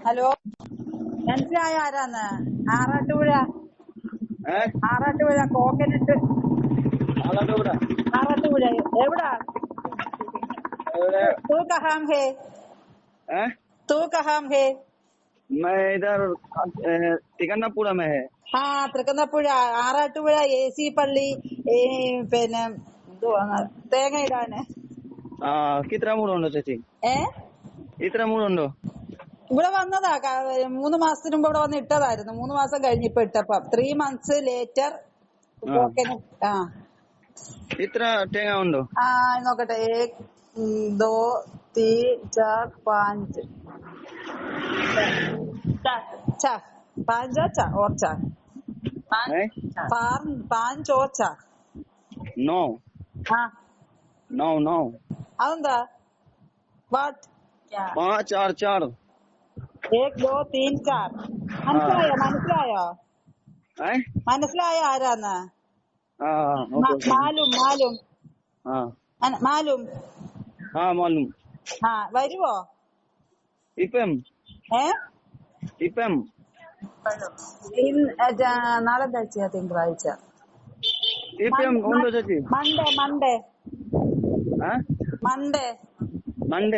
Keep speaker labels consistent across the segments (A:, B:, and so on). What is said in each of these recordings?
A: Hello, മനസ്സിലായ ആരാന്ന്? Arattupuzha coconut.
B: आलाटोड़ा
A: Arattupuzha എവിടാ? तू कहाँ है?
B: है।
A: तू कहाँ है?
B: मैं इधर तिकन्नापुरा में है।
A: ആ, തൃക്കുന്നപ്പുഴ ആറാട്ടുപുഴ AC പള്ളി. പിന്നെ എന്തുവാ തേങ്ങ ഇടാന്.
B: कितना मूड उണ്ടോ ചേച്ചി? ഇത്ര മൂടുണ്ടോ?
A: ഇവിടെ വന്നതാ 3 മാസത്തിന് മുമ്പ് ഇവിടെ വന്ന് ഇട്ടതായിരുന്നു. 3 മാസം കഴിഞ്ഞ് ഇപ്പൊ ഇട്ടപ്പം 3 months ലേറ്റർ കോക്കനട്ട്.
B: ഇത്ര തേങ്ങ ഉണ്ടോ?
A: നോക്കട്ടെ. 1 2 3 4 5 चार 5 और 4 5 और 4.
B: नौ नौ नौ
A: അതെന്താ? വാട്ട്?
B: 5 4 4
A: 1 2 3 4. മനസ്സിലായോ? മനസ്സിലായോ ആരാന്ന്? മാലും മാലും മാലും.
B: മാലും.
A: വരുവോ?
B: ഇപ്പം
A: നാളെ തിങ്കളാഴ്ച.
B: ഇപ്പം ഉണ്ടോ ചേച്ചി?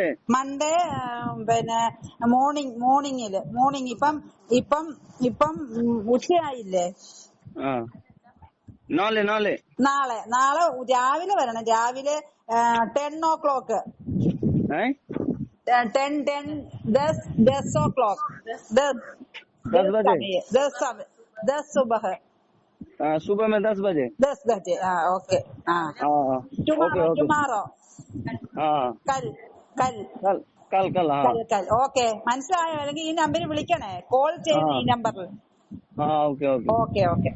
A: മൺഡേ പിന്നെ മോർണിംഗ്. ഇപ്പം ഉച്ചയായില്ലേ?
B: നാളെ
A: രാവിലെ വരണം. രാവിലെ 10 o'clock. 10 o'clock. 10 सुबह.
B: सुबह में 10 बजे.
A: 10 बजे. ओके. टुमारो. കൽ. ഓക്കെ, മനസ്സിലായോ? അല്ലെങ്കിൽ ഈ നമ്പറിൽ വിളിക്കണേ. കോൾ ചെയ്യുന്ന ഈ നമ്പറിൽ.
B: ഓക്കെ.
A: ഓക്കെ.